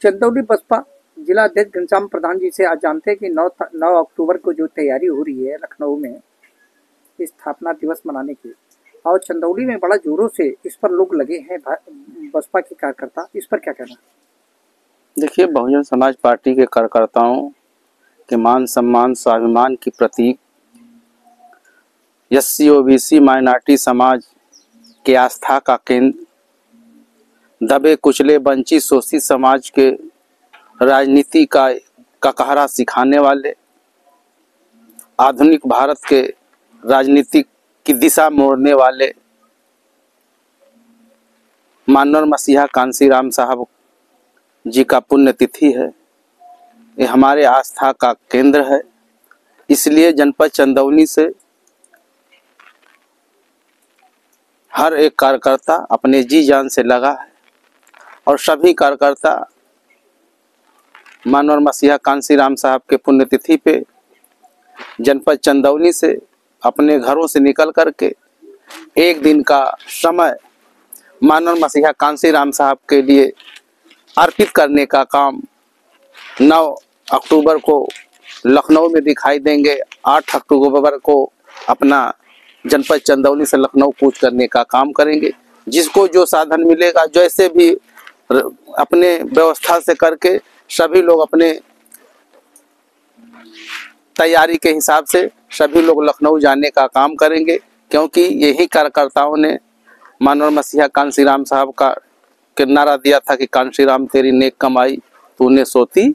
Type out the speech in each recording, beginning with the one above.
चंदौली बसपा जिला अध्यक्ष घनश्याम प्रधान जी से आज जानते हैं कि 9 अक्टूबर को जो तैयारी हो रही है लखनऊ में स्थापना दिवस मनाने की, और चंदौली में बड़ा जोरों से इस पर लोग लगे हैं बसपा के कार्यकर्ता, इस पर क्या कहना? देखिए, बहुजन समाज पार्टी के कार्यकर्ताओं के मान सम्मान स्वाभिमान की प्रतीक एससी ओबीसी माइनॉरिटी समाज के आस्था का केंद्र, दबे कुचले वंचित शोषित समाज के राजनीति का कहरा सिखाने वाले, आधुनिक भारत के राजनीति की दिशा मोड़ने वाले मानव मसीहा कांशीराम साहब जी का पुण्यतिथि है। ये हमारे आस्था का केंद्र है। इसलिए जनपद चंदौली से हर एक कार्यकर्ता अपने जी जान से लगा है और सभी कार्यकर्ता मानव मसीहा कांशीराम साहब के पुण्यतिथि पे जनपद चंदौली से अपने घरों से निकल करके एक दिन का समय मानव मसीहा कांशीराम साहब के लिए अर्पित करने का काम 9 अक्टूबर को लखनऊ में दिखाई देंगे। 8 अक्टूबर को अपना जनपद चंदौली से लखनऊ कूच करने का काम करेंगे। जिसको जो साधन मिलेगा, जैसे भी अपने व्यवस्था से करके सभी लोग अपने तैयारी के हिसाब से सभी लोग लखनऊ जाने का काम करेंगे, क्योंकि यही कार्यकर्ताओं ने मानव मसीहा कांशीराम साहब का नारा दिया था कि कांशीराम तेरी नेक कमाई तूने सोती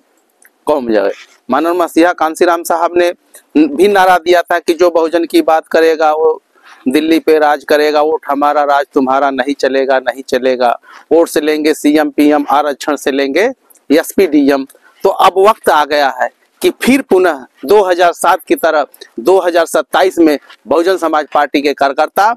कौम जाए। मानव मसीहा कांशीराम साहब ने भी नारा दिया था कि जो बहुजन की बात करेगा वो दिल्ली पे राज करेगा, वोट हमारा राज तुम्हारा नहीं चलेगा, नहीं चलेगा। वोट से लेंगे सीएम पीएम, आरक्षण से लेंगे एसपी डीएम। तो अब वक्त आ गया है कि फिर पुनः 2007 की तरह 2027 में बहुजन समाज पार्टी के कार्यकर्ता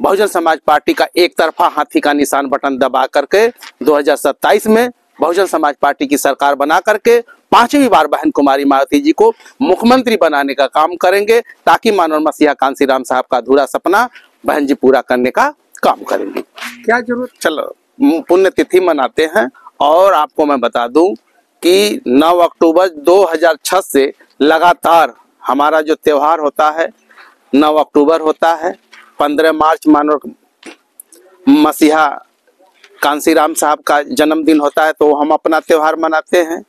बहुजन समाज पार्टी का एक तरफा हाथी का निशान बटन दबा करके 2027 में बहुजन समाज पार्टी की सरकार बना करके 5वीं बार बहन कुमारी मायावती जी को मुख्यमंत्री बनाने का काम करेंगे, ताकि मानव मसीहा कांशीराम साहब का अधूरा सपना बहन जी पूरा करने का काम करेंगे। क्या जरूरत? चलो पुण्यतिथि मनाते हैं। और आपको मैं बता दूं कि 9 अक्टूबर 2006 से लगातार हमारा जो त्योहार होता है 9 अक्टूबर होता है, 15 मार्च मानव मसीहा कांशीराम साहब का जन्मदिन होता है तो हम अपना त्यौहार मनाते हैं।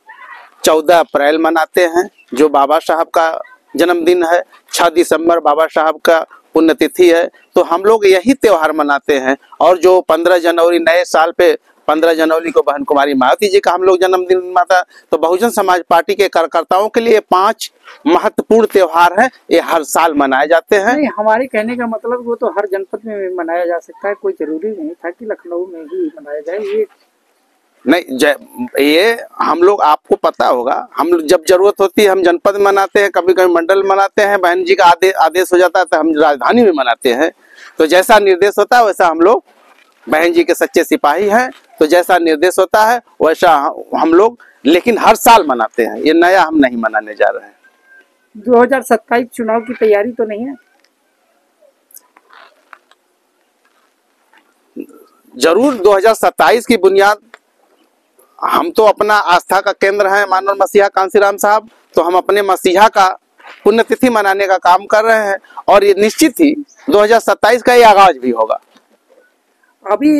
14 अप्रैल मनाते हैं जो बाबा साहब का जन्मदिन है। 6 दिसंबर बाबा साहब का पुण्यतिथि है, तो हम लोग यही त्यौहार मनाते हैं। और जो 15 जनवरी नए साल पे 15 जनवरी को बहन कुमारी मायावती जी का हम लोग जन्मदिन मनाता है। तो बहुजन समाज पार्टी के कार्यकर्ताओं के लिए 5 महत्वपूर्ण त्योहार हैं, ये हर साल मनाए जाते हैं। नहीं, हमारे कहने का मतलब वो तो हर जनपद में मनाया जा सकता है, कोई जरूरी नहीं था कि लखनऊ में ही मनाया जाए। ये नहीं, ये हम लोग, आपको पता होगा, हम जब जरूरत होती है हम जनपद में मनाते हैं, कभी कभी मंडल मनाते हैं। बहन जी का आदेश हो जाता है तो हम राजधानी में मनाते हैं। तो जैसा निर्देश होता है वैसा हम लोग, बहन जी के सच्चे सिपाही हैं, तो जैसा निर्देश होता है वैसा हम लोग, लेकिन हर साल मनाते हैं। ये नया हम नहीं मनाने जा रहे हैं। 2027 चुनाव की तैयारी तो नहीं है? जरूर 2027 की बुनियाद, हम तो अपना आस्था का केंद्र है मानव मसीहा कांशीराम साहब, तो हम अपने मसीहा का पुण्यतिथि मनाने का काम कर रहे हैं। और ये निश्चित ही 2027 का ये आगाज भी होगा। अभी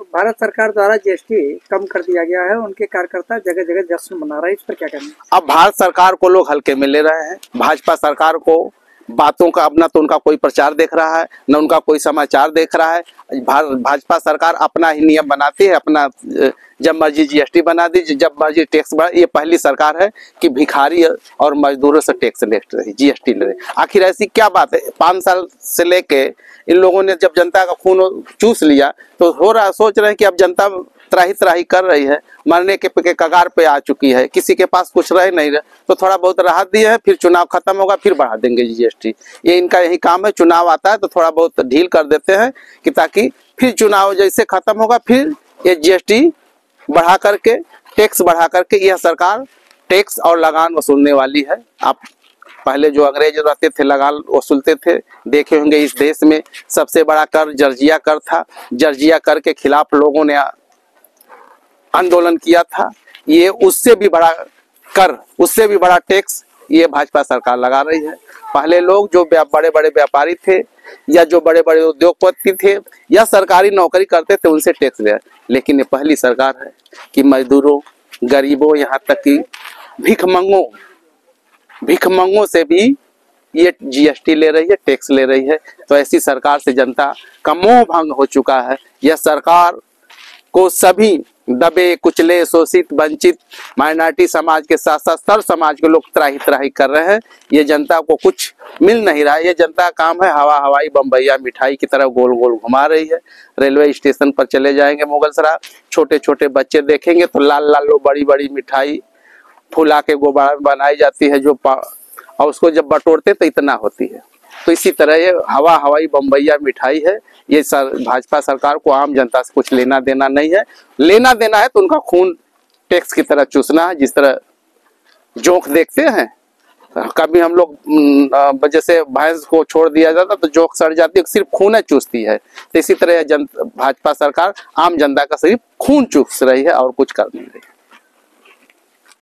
भारत सरकार द्वारा जीएसटी कम कर दिया गया है, उनके कार्यकर्ता जगह जगह जश्न मना रहे हैं, इस पर क्या कहना है? अब भारत सरकार को लोग हल्के में ले रहे हैं। भाजपा सरकार को बातों का, अब ना तो उनका कोई प्रचार देख रहा है, न उनका कोई समाचार देख रहा है। भाजपा सरकार अपना ही नियम बनाती है, अपना जब मर्जी जीएसटी बना दीजिए, जब मर्जी टैक्स बढ़ा। ये पहली सरकार है कि भिखारी और मजदूरों से टैक्स ले रही, जीएसटी ले रही। आखिर ऐसी क्या बात है? 5 साल से लेके इन लोगों ने जब जनता का खून चूस लिया तो सोच रहे हैं कि अब जनता त्राही त्राही कर रही है, मरने के कगार पे आ चुकी है, किसी के पास कुछ रह नहीं रहा, तो थोड़ा बहुत राहत दी है, फिर चुनाव खत्म होगा फिर बढ़ा देंगे जीएसटी। ये इनका यही काम है। चुनाव आता है तो थोड़ा बहुत ढील कर देते हैं कि ताकि फिर चुनाव जैसे खत्म होगा फिर ये जीएसटी बढ़ा करके, टैक्स बढ़ा करके, यह सरकार टैक्स और लगान वसूलने वाली है। आप पहले जो अंग्रेज रहते थे लगान वसूलते थे, देखे होंगे इस देश में सबसे बड़ा कर जर्जिया कर था। जर्जिया कर के खिलाफ लोगों ने आंदोलन किया था, ये उससे भी बड़ा कर, उससे भी बड़ा टैक्स ये भाजपा सरकार लगा रही है। पहले लोग जो बड़े बड़े व्यापारी थे या जो बड़े बड़े उद्योगपति थे या सरकारी नौकरी करते थे उनसे टैक्स लिया, लेकिन ये पहली सरकार है कि मजदूरों, गरीबों, यहाँ तक कि भिखमंगों से भी ये जीएसटी ले रही है, टैक्स ले रही है। तो ऐसी सरकार से जनता का मोह भंग हो चुका है। यह सरकार को सभी दबे कुचले, शोषित, वंचित माइनॉरिटी समाज के साथ साथ सर्व समाज के लोग त्राही त्राही कर रहे हैं। ये जनता को कुछ मिल नहीं रहा है। ये जनता का काम है हवाई बम्बैया मिठाई की तरह गोल गोल घुमा रही है। रेलवे स्टेशन पर चले जाएंगे मुगलसराय, छोटे छोटे बच्चे देखेंगे तो लाल लाल बड़ी बड़ी मिठाई फुला के गोबारा में बनाई जाती है, जो और उसको जब बटोरते तो इतना होती है। तो इसी तरह ये हवाई बम्बैया मिठाई है। ये भाजपा सरकार को आम जनता से कुछ लेना देना नहीं है। लेना देना है तो उनका खून टैक्स की तरह चूसना है। जिस तरह जोंक देखते हैं, कभी हम लोग जैसे भैंस को छोड़ दिया जाता तो जोंक सड़ जाती है, सिर्फ खून चूसती है। तो इसी तरह भाजपा सरकार आम जनता का सिर्फ खून चूस रही है और कुछ कर नहीं रही है।